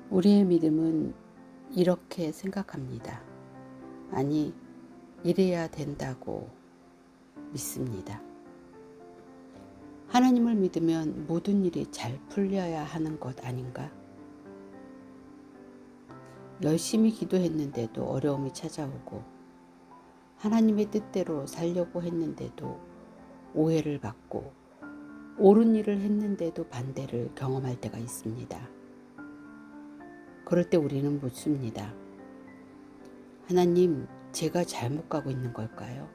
우리의 믿음은 이렇게 생각합니다. 아니, 이래야 된다고 믿습니다. 하나님을 믿으면 모든 일이 잘 풀려야 하는 것 아닌가? 열심히 기도했는데도 어려움이 찾아오고, 하나님의 뜻대로 살려고 했는데도 오해를 받고, 옳은 일을 했는데도 반대를 경험할 때가 있습니다. 그럴 때 우리는 묻습니다. 하나님, 제가 잘못 가고 있는 걸까요?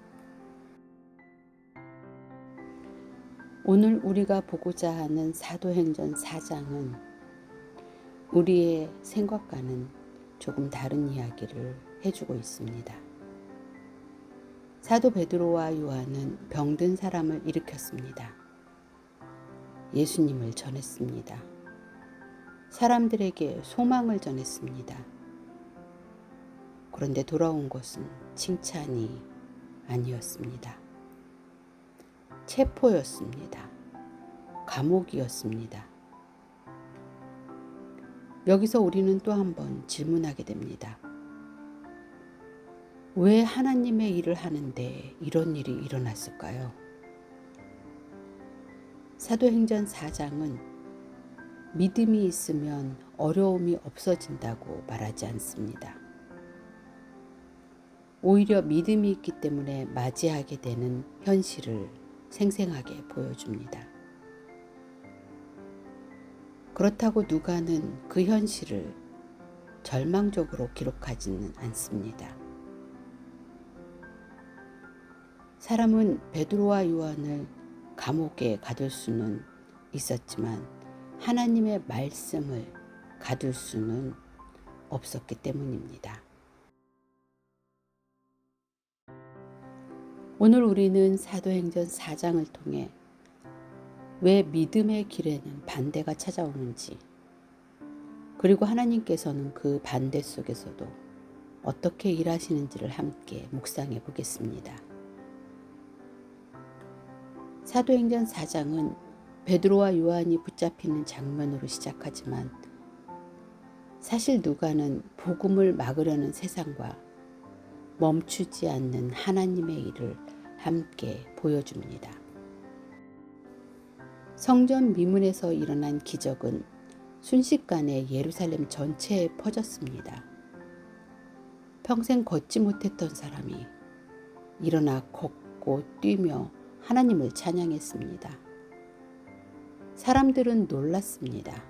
오늘 우리가 보고자 하는 사도행전 4장은 우리의 생각과는 조금 다른 이야기를 해주고 있습니다. 사도 베드로와 요한은 병든 사람을 일으켰습니다. 예수님을 전했습니다. 사람들에게 소망을 전했습니다. 그런데 돌아온 것은 칭찬이 아니었습니다. 체포였습니다. 감옥이었습니다. 여기서 우리는 또 한 번 질문하게 됩니다. 왜 하나님의 일을 하는데 이런 일이 일어났을까요? 사도행전 4장은 믿음이 있으면 어려움이 없어진다고 말하지 않습니다. 오히려 믿음이 있기 때문에 맞이하게 되는 현실을 생생하게 보여줍니다. 그렇다고 누가는 그 현실을 절망적으로 기록하지는 않습니다. 사람은 베드로와 요한을 감옥에 가둘 수는 있었지만 하나님의 말씀을 가둘 수는 없었기 때문입니다. 오늘 우리는 사도행전 4장을 통해 왜 믿음의 길에는 반대가 찾아오는지, 그리고 하나님께서는 그 반대 속에서도 어떻게 일하시는지를 함께 묵상해 보겠습니다. 사도행전 4장은 베드로와 요한이 붙잡히는 장면으로 시작하지만 사실 누가는 복음을 막으려는 세상과 멈추지 않는 하나님의 일을 함께 보여줍니다. 성전 미문에서 일어난 기적은 순식간에 예루살렘 전체에 퍼졌습니다. 평생 걷지 못했던 사람이 일어나 걷고 뛰며 하나님을 찬양했습니다. 사람들은 놀랐습니다.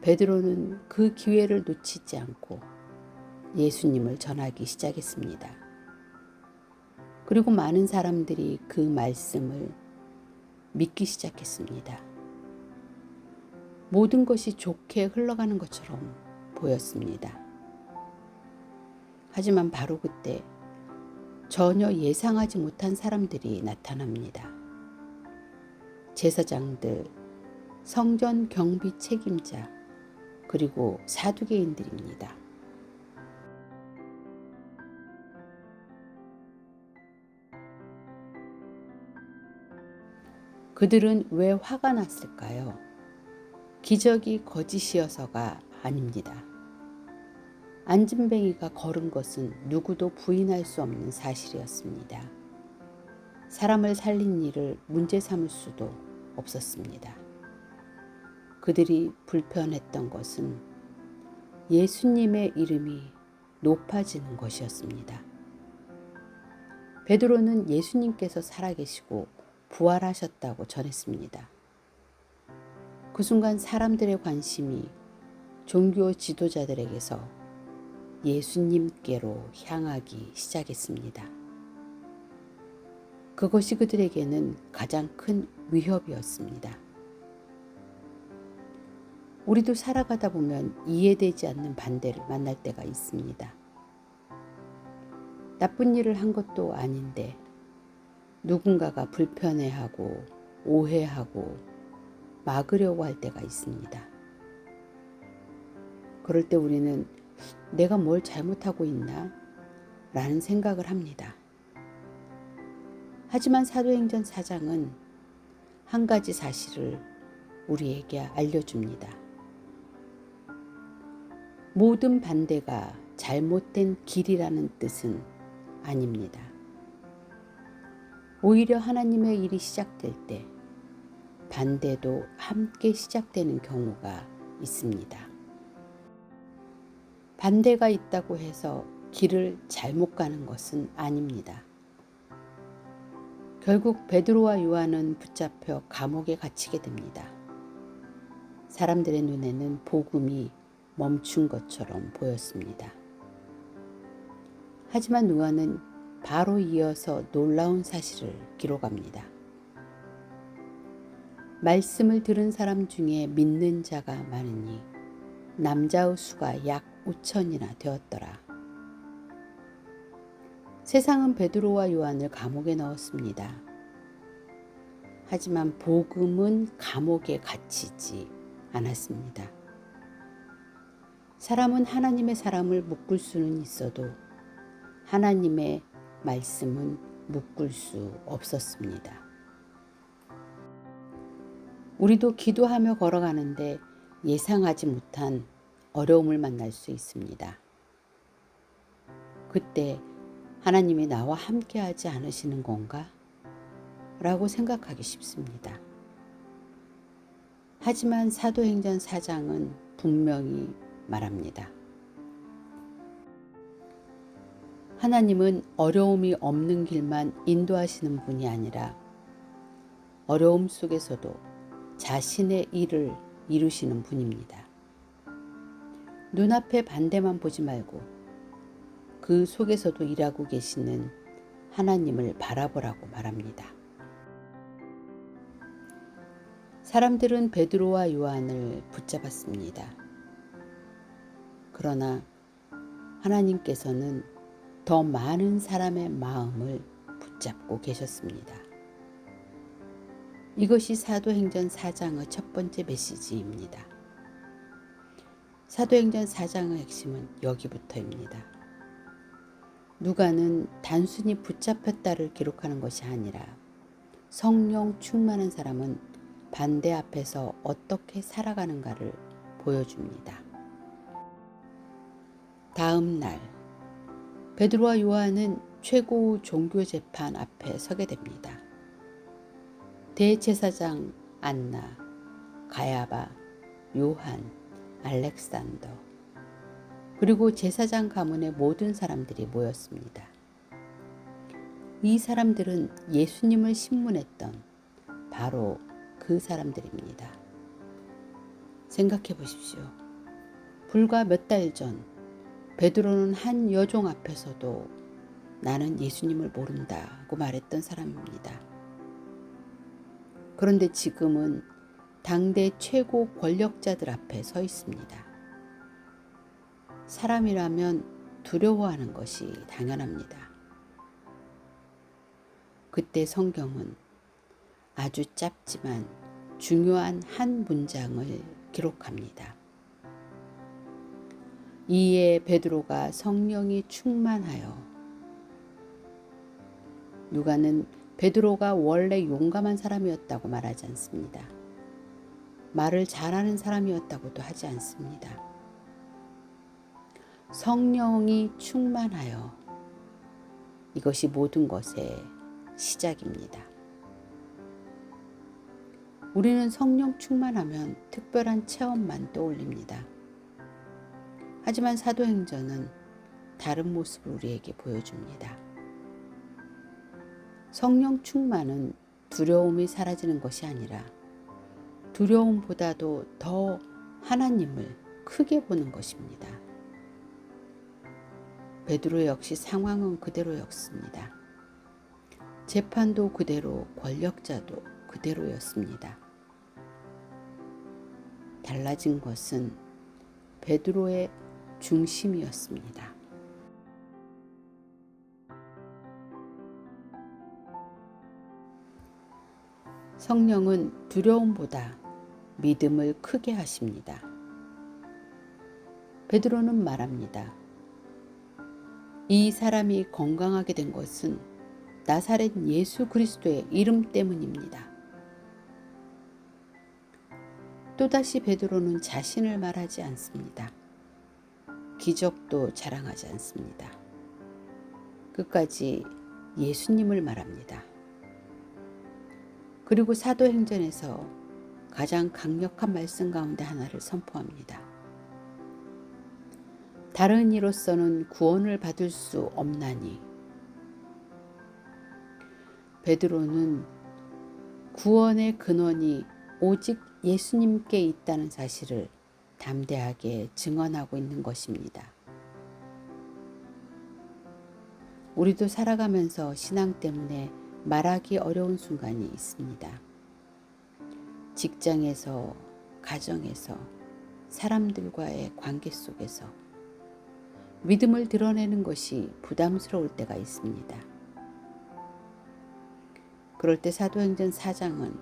베드로는 그 기회를 놓치지 않고 예수님을 전하기 시작했습니다. 그리고 많은 사람들이 그 말씀을 믿기 시작했습니다. 모든 것이 좋게 흘러가는 것처럼 보였습니다. 하지만 바로 그때 전혀 예상하지 못한 사람들이 나타납니다. 제사장들, 성전 경비 책임자, 그리고 사두개인들입니다. 그들은 왜 화가 났을까요? 기적이 거짓이어서가 아닙니다. 안진뱅이가 걸은 것은 누구도 부인할 수 없는 사실이었습니다. 사람을 살린 일을 문제 삼을 수도 없었습니다. 그들이 불편했던 것은 예수님의 이름이 높아지는 것이었습니다. 베드로는 예수님께서 살아계시고 부활하셨다고 전했습니다. 그 순간 사람들의 관심이 종교 지도자들에게서 예수님께로 향하기 시작했습니다. 그것이 그들에게는 가장 큰 위협이었습니다. 우리도 살아가다 보면 이해되지 않는 반대를 만날 때가 있습니다. 나쁜 일을 한 것도 아닌데 누군가가 불편해하고 오해하고 막으려고 할 때가 있습니다. 그럴 때 우리는 내가 뭘 잘못하고 있나? 라는 생각을 합니다. 하지만 사도행전 4장은 한 가지 사실을 우리에게 알려줍니다. 모든 반대가 잘못된 길이라는 뜻은 아닙니다. 오히려 하나님의 일이 시작될 때 반대도 함께 시작되는 경우가 있습니다. 반대가 있다고 해서 길을 잘못 가는 것은 아닙니다. 결국 베드로와 요한은 붙잡혀 감옥에 갇히게 됩니다. 사람들의 눈에는 복음이 멈춘 것처럼 보였습니다. 하지만 요한은 바로 이어서 놀라운 사실을 기록합니다. 말씀을 들은 사람 중에 믿는 자가 많으니 남자의 수가 약 5천이나 되었더라. 세상은 베드로와 요한을 감옥에 넣었습니다. 하지만 복음은 감옥에 갇히지 않았습니다. 사람은 하나님의 사람을 묶을 수는 있어도 하나님의 말씀은 묶을 수 없었습니다. 우리도 기도하며 걸어가는데 예상하지 못한 어려움을 만날 수 있습니다. 그때 하나님이 나와 함께하지 않으시는 건가? 라고 생각하기 쉽습니다. 하지만 사도행전 4장은 분명히 말합니다. 하나님은 어려움이 없는 길만 인도하시는 분이 아니라 어려움 속에서도 자신의 일을 이루시는 분입니다. 눈앞의 반대만 보지 말고 그 속에서도 일하고 계시는 하나님을 바라보라고 말합니다. 사람들은 베드로와 요한을 붙잡았습니다. 그러나 하나님께서는 더 많은 사람의 마음을 붙잡고 계셨습니다. 이것이 사도행전 4장의 첫 번째 메시지입니다. 사도행전 4장의 핵심은 여기부터입니다. 누가는 단순히 붙잡혔다를 기록하는 것이 아니라 성령 충만한 사람은 반대 앞에서 어떻게 살아가는가를 보여줍니다. 다음 날 베드로와 요한은 최고 종교재판 앞에 서게 됩니다. 대제사장 안나, 가야바, 요한, 알렉산더 그리고 제사장 가문의 모든 사람들이 모였습니다. 이 사람들은 예수님을 신문했던 바로 그 사람들입니다. 생각해 보십시오. 불과 몇 달 전 베드로는 한 여종 앞에서도 나는 예수님을 모른다고 말했던 사람입니다. 그런데 지금은 당대 최고 권력자들 앞에 서 있습니다. 사람이라면 두려워하는 것이 당연합니다. 그때 성경은 아주 짧지만 중요한 한 문장을 기록합니다. 이에 베드로가 성령이 충만하여 누가는 베드로가 원래 용감한 사람이었다고 말하지 않습니다. 말을 잘하는 사람이었다고도 하지 않습니다. 성령이 충만하여 이것이 모든 것의 시작입니다. 우리는 성령 충만하면 특별한 체험만 떠올립니다. 하지만 사도행전은 다른 모습을 우리에게 보여줍니다. 성령 충만은 두려움이 사라지는 것이 아니라 두려움보다도 더 하나님을 크게 보는 것입니다. 베드로 역시 상황은 그대로였습니다. 재판도 그대로 권력자도 그대로였습니다. 달라진 것은 베드로의 중심이었습니다. 성령은 두려움보다 믿음을 크게 하십니다. 베드로는 말합니다. 이 사람이 건강하게 된 것은 나사렛 예수 그리스도의 이름 때문입니다. 또다시 베드로는 자신을 말하지 않습니다. 기적도 자랑하지 않습니다. 끝까지 예수님을 말합니다. 그리고 사도행전에서 가장 강력한 말씀 가운데 하나를 선포합니다. 다른 이로서는 구원을 받을 수 없나니. 베드로는 구원의 근원이 오직 예수님께 있다는 사실을 담대하게 증언하고 있는 것입니다. 우리도 살아가면서 신앙 때문에 말하기 어려운 순간이 있습니다. 직장에서, 가정에서, 사람들과의 관계 속에서 믿음을 드러내는 것이 부담스러울 때가 있습니다. 그럴 때 사도행전 4장은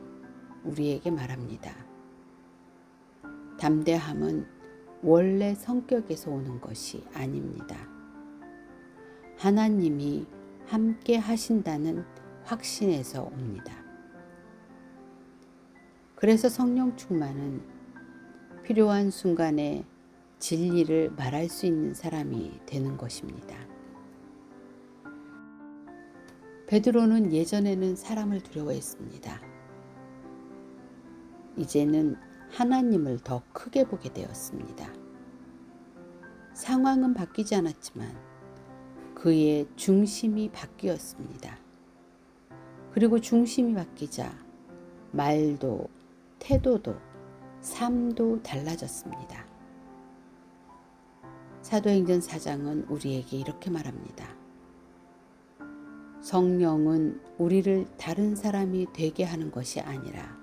우리에게 말합니다. 담대함은 원래 성격에서 오는 것이 아닙니다. 하나님이 함께 하신다는 확신에서 옵니다. 그래서 성령 충만은 필요한 순간에 진리를 말할 수 있는 사람이 되는 것입니다. 베드로는 예전에는 사람을 두려워했습니다. 이제는 하나님을 더 크게 보게 되었습니다. 상황은 바뀌지 않았지만 그의 중심이 바뀌었습니다. 그리고 중심이 바뀌자 말도, 태도도, 삶도 달라졌습니다. 사도행전 4장은 우리에게 이렇게 말합니다. 성령은 우리를 다른 사람이 되게 하는 것이 아니라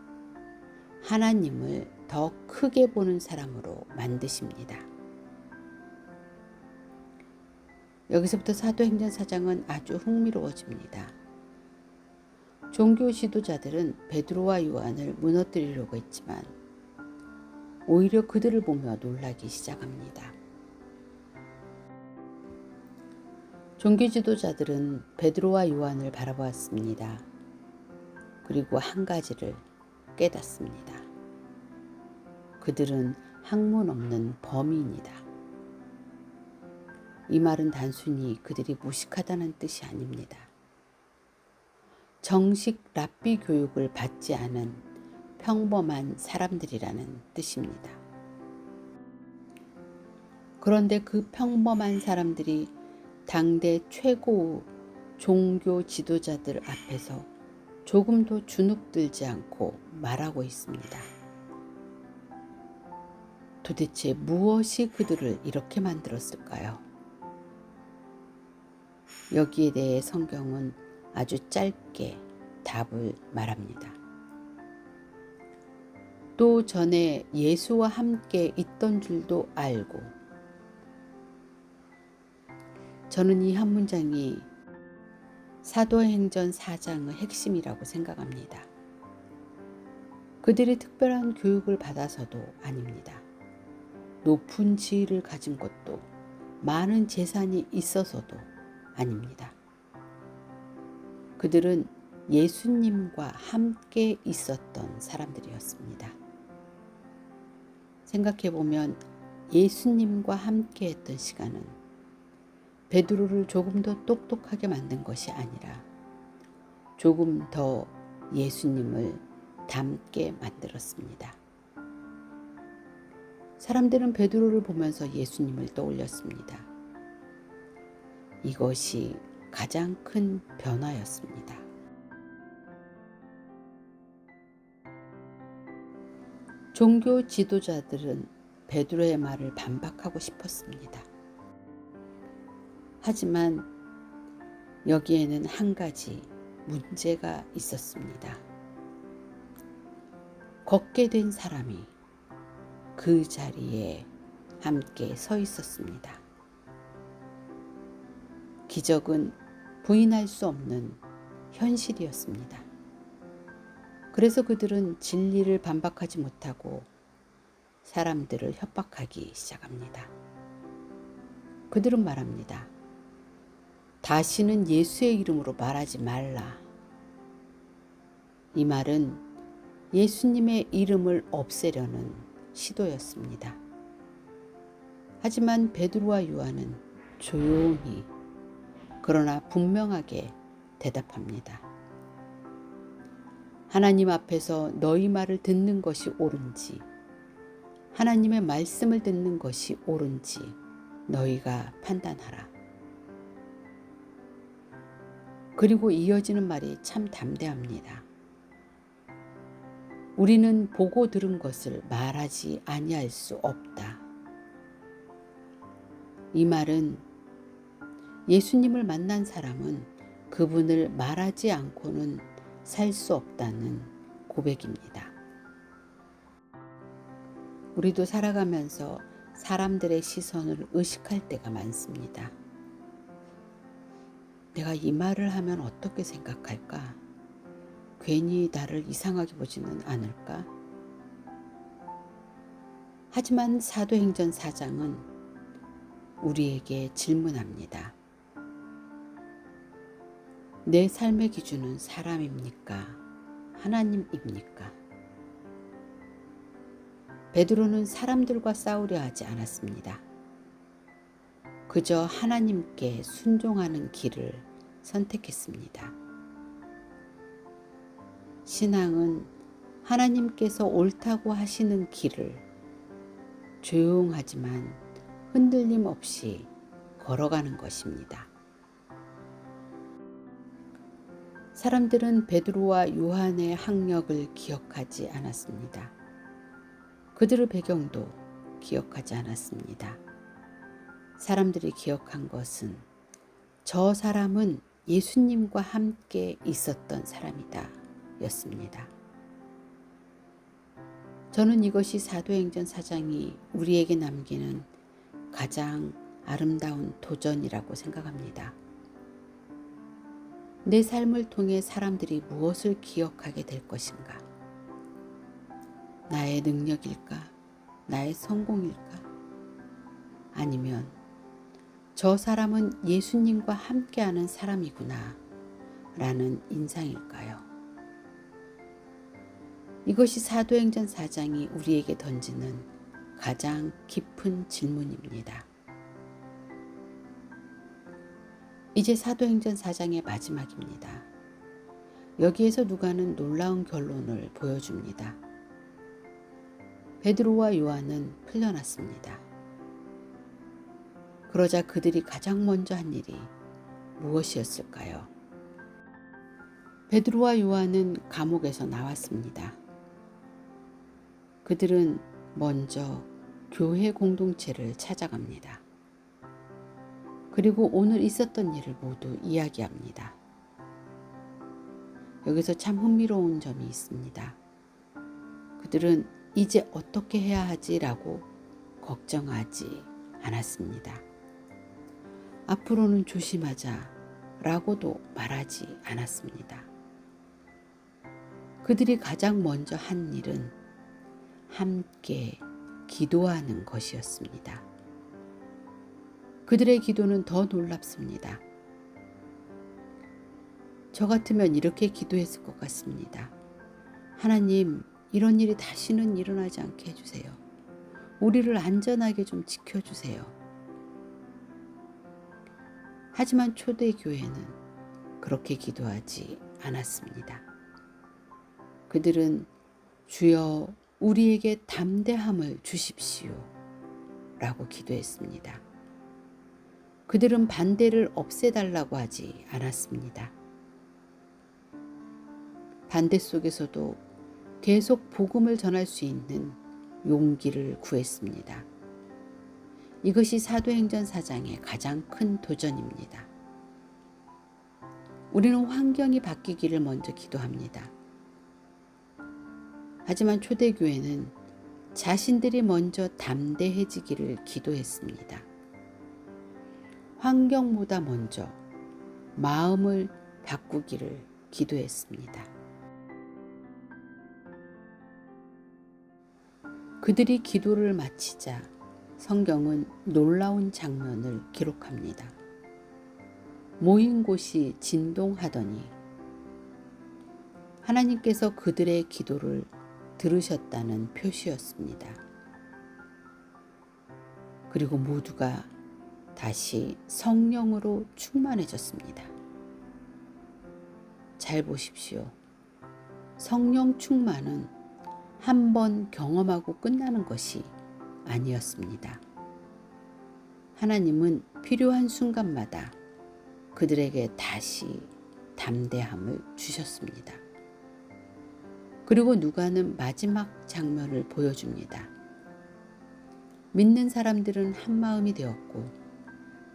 하나님을 더 크게 보는 사람으로 만드십니다. 여기서부터 사도행전 4장은 아주 흥미로워집니다. 종교 지도자들은 베드로와 요한을 무너뜨리려고 했지만 오히려 그들을 보며 놀라기 시작합니다. 종교 지도자들은 베드로와 요한을 바라보았습니다. 그리고 한 가지를 깨닫습니다. 그들은 학문 없는 범인이다. 이 말은 단순히 그들이 무식하다는 뜻이 아닙니다. 정식 랍비 교육을 받지 않은 평범한 사람들이라는 뜻입니다. 그런데 그 평범한 사람들이 당대 최고 종교 지도자들 앞에서 조금도 주눅들지 않고 말하고 있습니다. 도대체 무엇이 그들을 이렇게 만들었을까요? 여기에 대해 성경은 아주 짧게 답을 말합니다. 또 전에 예수와 함께 있던 줄도 알고. 저는 이 한 문장이 사도행전 4장의 핵심이라고 생각합니다. 그들이 특별한 교육을 받아서도 아닙니다. 높은 지위를 가진 것도 많은 재산이 있어서도 아닙니다. 그들은 예수님과 함께 있었던 사람들이었습니다. 생각해보면 예수님과 함께 했던 시간은 베드로를 조금 더 똑똑하게 만든 것이 아니라 조금 더 예수님을 닮게 만들었습니다. 사람들은 베드로를 보면서 예수님을 떠올렸습니다. 이것이 가장 큰 변화였습니다. 종교 지도자들은 베드로의 말을 반박하고 싶었습니다. 하지만 여기에는 한 가지 문제가 있었습니다. 걷게 된 사람이 그 자리에 함께 서 있었습니다. 기적은 부인할 수 없는 현실이었습니다. 그래서 그들은 진리를 반박하지 못하고 사람들을 협박하기 시작합니다. 그들은 말합니다. 다시는 예수의 이름으로 말하지 말라. 이 말은 예수님의 이름을 없애려는 시도였습니다. 하지만 베드로와 요한은 조용히 그러나 분명하게 대답합니다. 하나님 앞에서 너희 말을 듣는 것이 옳은지, 하나님의 말씀을 듣는 것이 옳은지 너희가 판단하라. 그리고 이어지는 말이 참 담대합니다. 우리는 보고 들은 것을 말하지 아니할 수 없다. 이 말은 예수님을 만난 사람은 그분을 말하지 않고는 살 수 없다는 고백입니다. 우리도 살아가면서 사람들의 시선을 의식할 때가 많습니다. 내가 이 말을 하면 어떻게 생각할까? 괜히 나를 이상하게 보지는 않을까? 하지만 사도행전 4장은 우리에게 질문합니다. 내 삶의 기준은 사람입니까? 하나님입니까? 베드로는 사람들과 싸우려 하지 않았습니다. 그저 하나님께 순종하는 길을 선택했습니다. 신앙은 하나님께서 옳다고 하시는 길을 조용하지만 흔들림 없이 걸어가는 것입니다. 사람들은 베드로와 요한의 학력을 기억하지 않았습니다. 그들의 배경도 기억하지 않았습니다. 사람들이 기억한 것은 저 사람은 예수님과 함께 있었던 사람이다 였습니다. 저는 이것이 사도행전 4장이 우리에게 남기는 가장 아름다운 도전이라고 생각합니다. 내 삶을 통해 사람들이 무엇을 기억하게 될 것인가? 나의 능력일까? 나의 성공일까? 아니면 저 사람은 예수님과 함께하는 사람이구나 라는 인상일까요? 이것이 사도행전 4장이 우리에게 던지는 가장 깊은 질문입니다. 이제 사도행전 4장의 마지막입니다. 여기에서 누가는 놀라운 결론을 보여줍니다. 베드로와 요한은 풀려났습니다. 그러자 그들이 가장 먼저 한 일이 무엇이었을까요? 베드로와 요한은 감옥에서 나왔습니다. 그들은 먼저 교회 공동체를 찾아갑니다. 그리고 오늘 있었던 일을 모두 이야기합니다. 여기서 참 흥미로운 점이 있습니다. 그들은 이제 어떻게 해야 하지라고 걱정하지 않았습니다. 앞으로는 조심하자라고도 말하지 않았습니다. 그들이 가장 먼저 한 일은 함께 기도하는 것이었습니다. 그들의 기도는 더 놀랍습니다. 저 같으면 이렇게 기도했을 것 같습니다. 하나님, 이런 일이 다시는 일어나지 않게 해주세요. 우리를 안전하게 좀 지켜주세요. 하지만 초대교회는 그렇게 기도하지 않았습니다. 그들은 주여 우리에게 담대함을 주십시오 라고 기도했습니다. 그들은 반대를 없애달라고 하지 않았습니다. 반대 속에서도 계속 복음을 전할 수 있는 용기를 구했습니다. 이것이 사도행전 4장의 가장 큰 도전입니다. 우리는 환경이 바뀌기를 먼저 기도합니다. 하지만 초대교회는 자신들이 먼저 담대해지기를 기도했습니다. 환경보다 먼저 마음을 바꾸기를 기도했습니다. 그들이 기도를 마치자 성경은 놀라운 장면을 기록합니다. 모인 곳이 진동하더니 하나님께서 그들의 기도를 들으셨다는 표시였습니다. 그리고 모두가 다시 성령으로 충만해졌습니다. 잘 보십시오. 성령 충만은 한 번 경험하고 끝나는 것이 아니었습니다. 하나님은 필요한 순간마다 그들에게 다시 담대함을 주셨습니다. 그리고 누가는 마지막 장면을 보여줍니다. 믿는 사람들은 한 마음이 되었고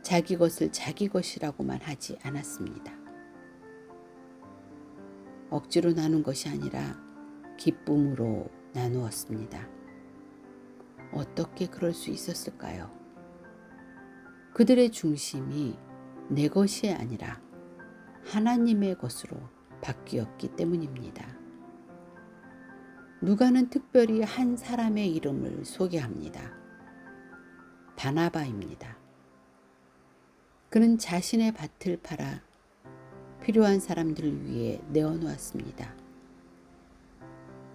자기 것을 자기 것이라고만 하지 않았습니다. 억지로 나눈 것이 아니라 기쁨으로 나누었습니다. 어떻게 그럴 수 있었을까요? 그들의 중심이 내 것이 아니라 하나님의 것으로 바뀌었기 때문입니다. 누가는 특별히 한 사람의 이름을 소개합니다. 바나바입니다. 그는 자신의 밭을 팔아 필요한 사람들을 위해 내어놓았습니다.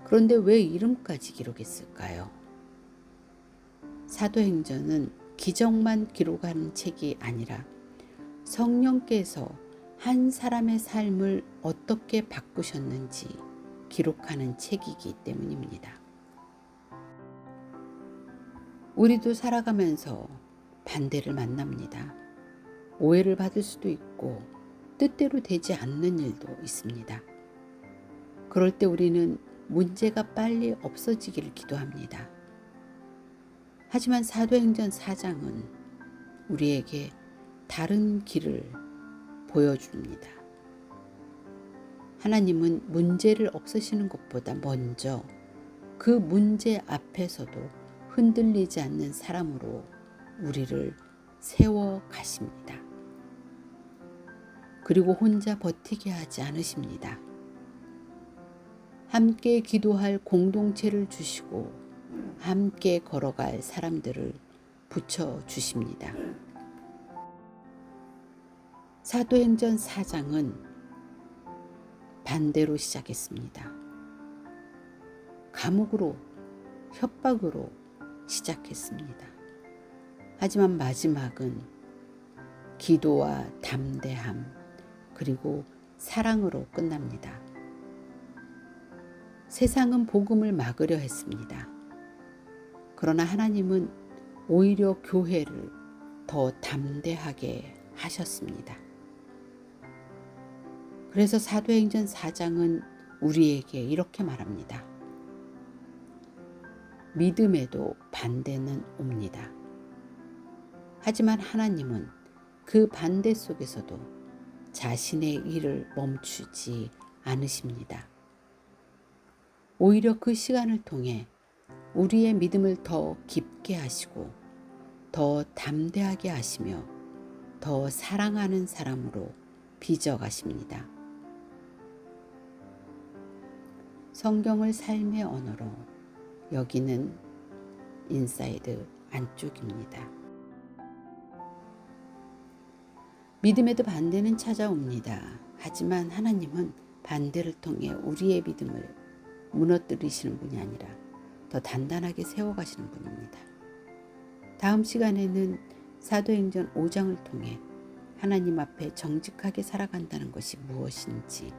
그런데 왜 이름까지 기록했을까요? 사도행전은 기적만 기록하는 책이 아니라 성령께서 한 사람의 삶을 어떻게 바꾸셨는지 기록하는 책이기 때문입니다. 우리도 살아가면서 반대를 만납니다. 오해를 받을 수도 있고 뜻대로 되지 않는 일도 있습니다. 그럴 때 우리는 문제가 빨리 없어지기를 기도합니다. 하지만 사도행전 4장은 우리에게 다른 길을 보여줍니다. 하나님은 문제를 없애시는 것보다 먼저 그 문제 앞에서도 흔들리지 않는 사람으로 우리를 세워 가십니다. 그리고 혼자 버티게 하지 않으십니다. 함께 기도할 공동체를 주시고 함께 걸어갈 사람들을 붙여주십니다. 사도행전 4장은 반대로 시작했습니다. 감옥으로, 협박으로 시작했습니다. 하지만 마지막은 기도와 담대함 그리고 사랑으로 끝납니다. 세상은 복음을 막으려 했습니다. 그러나 하나님은 오히려 교회를 더 담대하게 하셨습니다. 그래서 사도행전 4장은 우리에게 이렇게 말합니다. 믿음에도 반대는 옵니다. 하지만 하나님은 그 반대 속에서도 자신의 일을 멈추지 않으십니다. 오히려 그 시간을 통해 우리의 믿음을 더 깊게 하시고 더 담대하게 하시며 더 사랑하는 사람으로 빚어가십니다. 성경을 삶의 언어로 여기는 인사이드 안쪽입니다. 믿음에도 반대는 찾아옵니다. 하지만 하나님은 반대를 통해 우리의 믿음을 무너뜨리시는 분이 아니라 더 단단하게 세워가시는 분입니다. 다음 시간에는 사도행전 5장을 통해 하나님 앞에 정직하게 살아간다는 것이 무엇인지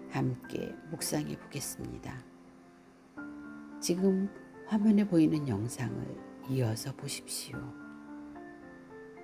함께 묵상해 보겠습니다. 지금 화면에 보이는 영상을 이어서 보십시오.